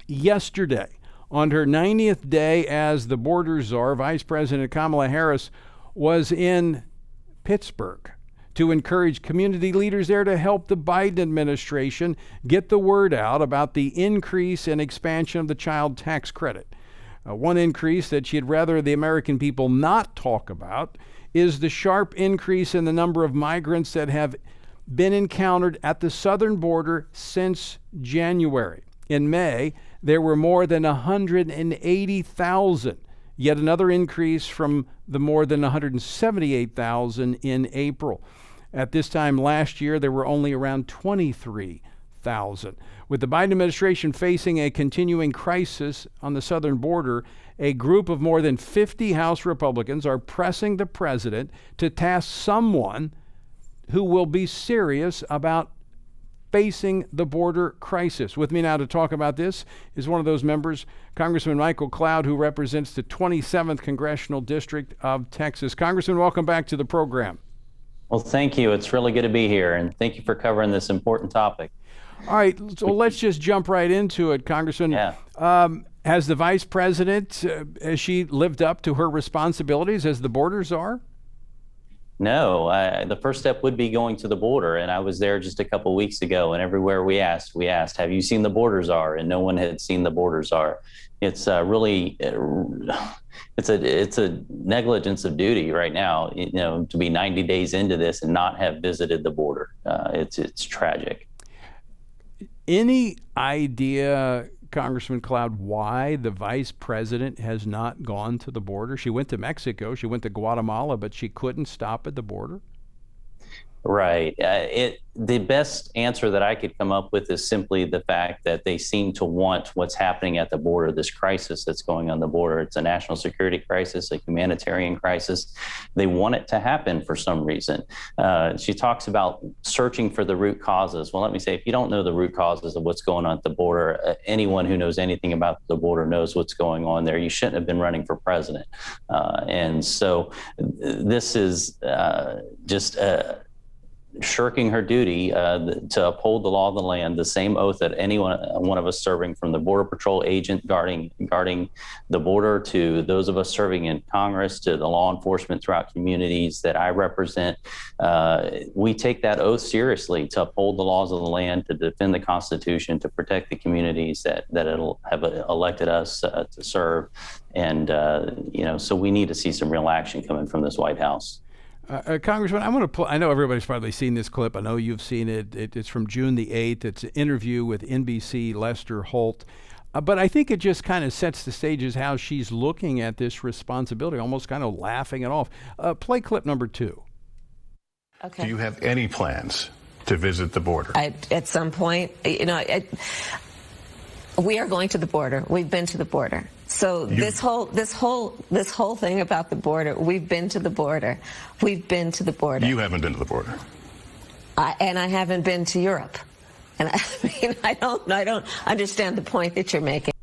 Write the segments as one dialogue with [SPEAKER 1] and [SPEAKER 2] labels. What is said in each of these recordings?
[SPEAKER 1] Yesterday, on her 90th day as the border czar, Vice President Kamala Harris was in Pittsburgh to encourage community leaders there to help the Biden administration get the word out about the increase and expansion of the child tax credit. One increase that she'd rather the American people not talk about is the sharp increase in the number of migrants that have been encountered at the southern border since January. In May, there were more than 180,000, yet another increase from the more than 178,000 in April. At this time last year, there were only around 23,000. With the Biden administration facing a continuing crisis on the southern border, a group of more than 50 House Republicans are pressing the president to task someone who will be serious about facing the border crisis. With me now to talk about this is one of those members, Congressman Michael Cloud, who represents the 27th Congressional District of Texas. Congressman, welcome back to the program.
[SPEAKER 2] Well, thank you. It's really good to be here, and thank you for covering this important topic.
[SPEAKER 1] All right, so let's just jump right into it, Congressman.
[SPEAKER 2] Yeah.
[SPEAKER 1] Has the vice president, has she lived up to her responsibilities as the border czar?
[SPEAKER 2] No, the first step would be going to the border, and I was there just a couple of weeks ago, and everywhere we asked, have you seen the border czar? And no one had seen the border czar. It's really, it's a negligence of duty right now, to be 90 days into this and not have visited the border. It's tragic.
[SPEAKER 1] Any idea, Congressman Cloud, why the vice president has not gone to the border? She went to Mexico, she went to Guatemala, but she couldn't stop at the border?
[SPEAKER 2] Right. The best answer that I could come up with is simply the fact that they seem to want what's happening at the border, this crisis that's going on the border. It's a national security crisis, a humanitarian crisis. They want it to happen for some reason. She talks about searching for the root causes. Well, let me say, if you don't know the root causes of what's going on at the border, anyone who knows anything about the border knows what's going on there. You shouldn't have been running for president. And so this is just shirking her duty to uphold the law of the land, the same oath that one of us serving from the Border Patrol agent guarding the border to those of us serving in Congress to the law enforcement throughout communities that I represent. We take that oath seriously to uphold the laws of the land, to defend the Constitution, to protect the communities that have elected us to serve. And, so we need to see some real action coming from this White House.
[SPEAKER 1] Congressman, I know everybody's probably seen this clip. I know you've seen it. It's from June the 8th. It's an interview with NBC Lester Holt. But I think it just kind of sets the stage as how she's looking at this responsibility, almost kind of laughing it off. Play clip number 2.
[SPEAKER 3] Okay.
[SPEAKER 4] Do you have any plans to visit the border?
[SPEAKER 3] At some point, we are going to the border. We've been to the border. So this whole thing about the border, we've been to the border. We've been to the border.
[SPEAKER 4] You haven't been to the border.
[SPEAKER 3] And I haven't been to Europe. And I don't understand the point that you're making.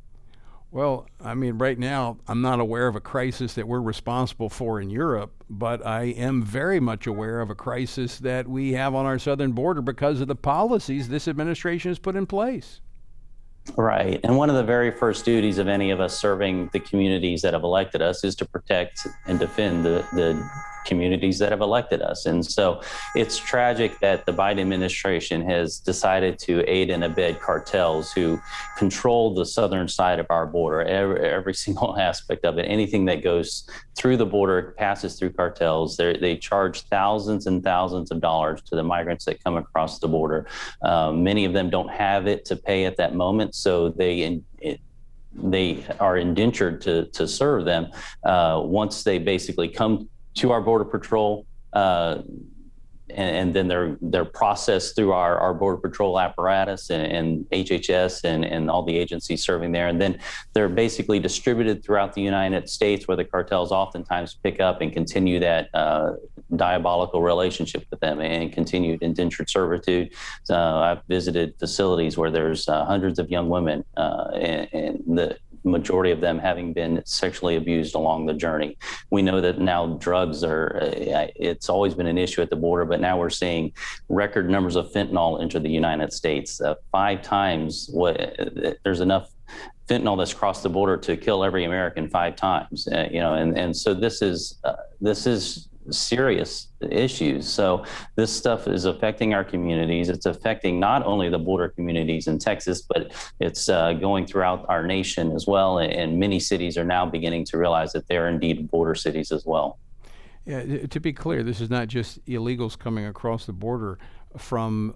[SPEAKER 1] Well, right now, I'm not aware of a crisis that we're responsible for in Europe, but I am very much aware of a crisis that we have on our southern border because of the policies this administration has put in place.
[SPEAKER 2] Right. And one of the very first duties of any of us serving the communities that have elected us is to protect and defend the communities that have elected us. And so it's tragic that the Biden administration has decided to aid and abet cartels who control the southern side of our border, every single aspect of it. Anything that goes through the border passes through cartels. They charge thousands and thousands of dollars to the migrants that come across the border. Many of them don't have it to pay at that moment, so they are indentured to serve them. Once they basically come to our Border Patrol, and then they're processed through our Border Patrol apparatus and HHS and all the agencies serving there. And then they're basically distributed throughout the United States, where the cartels oftentimes pick up and continue that diabolical relationship with them and continued indentured servitude. I've visited facilities where there's hundreds of young women, and the majority of them having been sexually abused along the journey. We know that now drugs it's always been an issue at the border, but now we're seeing record numbers of fentanyl enter the United States, 5 times what there's enough fentanyl that's crossed the border to kill every American 5 times. And so this is serious issues. So this stuff is affecting our communities. It's affecting not only the border communities in Texas, but it's going throughout our nation as well. And many cities are now beginning to realize that they're indeed border cities as well.
[SPEAKER 1] Yeah, to be clear, this is not just illegals coming across the border from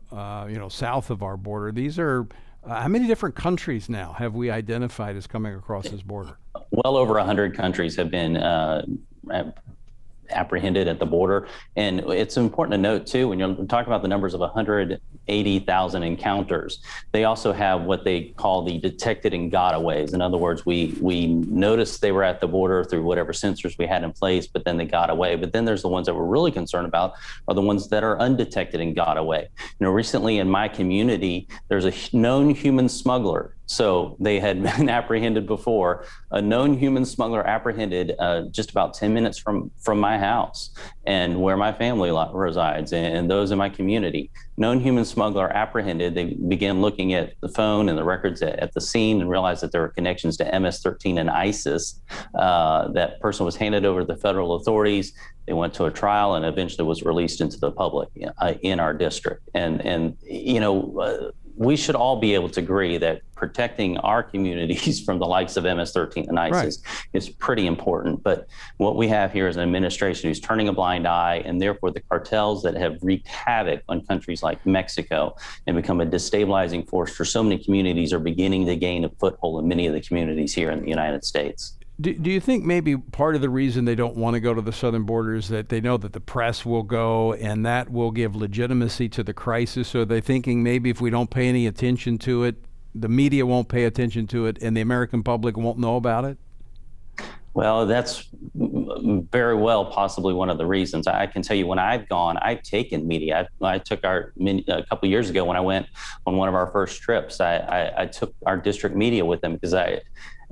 [SPEAKER 1] south of our border. These are how many different countries now have we identified as coming across this border?
[SPEAKER 2] Well over 100 countries have been apprehended at the border. And it's important to note, too, when you're talking about the numbers of 180,000 encounters, they also have what they call the detected and gotaways. In other words, we noticed they were at the border through whatever sensors we had in place, but then they got away. But then there's the ones that we're really concerned about are the ones that are undetected and got away. Recently in my community, there's a known human smuggler. So they had been apprehended before. A known human smuggler apprehended just about 10 minutes from my house and where my family resides and those in my community. Known human smuggler apprehended. They began looking at the phone and the records at the scene and realized that there were connections to MS-13 and ISIS. That person was handed over to the federal authorities. They went to a trial and eventually was released into the public in our district. And we should all be able to agree that protecting our communities from the likes of MS-13 and ISIS is pretty important. But what we have here is an administration who's turning a blind eye, and therefore the cartels that have wreaked havoc on countries like Mexico and become a destabilizing force for so many communities are beginning to gain a foothold in many of the communities here in the United States.
[SPEAKER 1] Do you think maybe part of the reason they don't want to go to the southern border is that they know that the press will go and that will give legitimacy to the crisis? So they're thinking maybe if we don't pay any attention to it, the media won't pay attention to it and the American public won't know about it?
[SPEAKER 2] Well, that's very well possibly one of the reasons. I can tell you when I've gone, I've taken media. I took a couple of years ago when I went on one of our first trips, I took our district media with them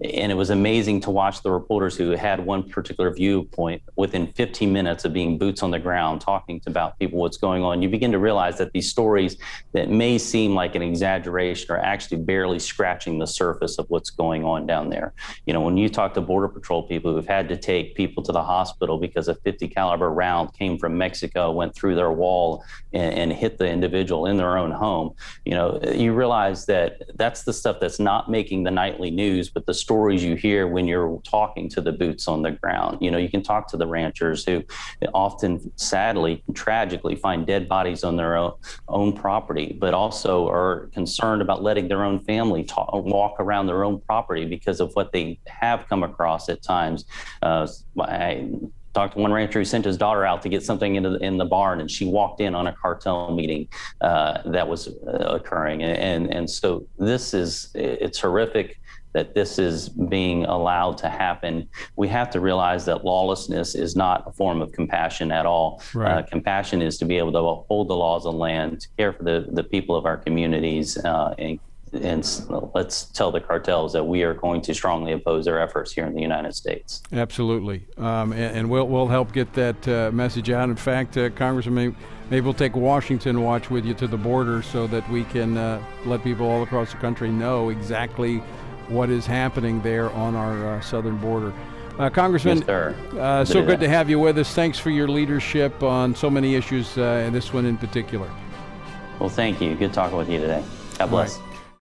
[SPEAKER 2] and it was amazing to watch the reporters who had one particular viewpoint within 15 minutes of being boots on the ground, talking about people, what's going on. You begin to realize that these stories that may seem like an exaggeration are actually barely scratching the surface of what's going on down there. When you talk to Border Patrol people who've had to take people to the hospital because a 50 caliber round came from Mexico, went through their wall and hit the individual in their own home, you realize that that's the stuff that's not making the nightly news, but the stories you hear when you're talking to the boots on the ground. You can talk to the ranchers who often, sadly, tragically find dead bodies on their own property, but also are concerned about letting their own family walk around their own property because of what they have come across at times. I talked to one rancher who sent his daughter out to get something in the barn, and she walked in on a cartel meeting that was occurring. And so it's horrific that this is being allowed to happen. We have to realize that lawlessness is not a form of compassion at all.
[SPEAKER 1] Right.
[SPEAKER 2] Compassion is to be able to uphold the laws of the land, to care for the people of our communities, and let's tell the cartels that we are going to strongly oppose their efforts here in the United States.
[SPEAKER 1] Absolutely. And we'll help get that message out. In fact, Congressman, maybe we'll take Washington Watch with you to the border so that we can let people all across the country know exactly what is happening there on our southern border. Congressman,
[SPEAKER 2] yes, sir.
[SPEAKER 1] So good to have you with us. Thanks for your leadership on so many issues, and this one in particular.
[SPEAKER 2] Well, thank you. Good talking with you today. God bless.
[SPEAKER 1] Right.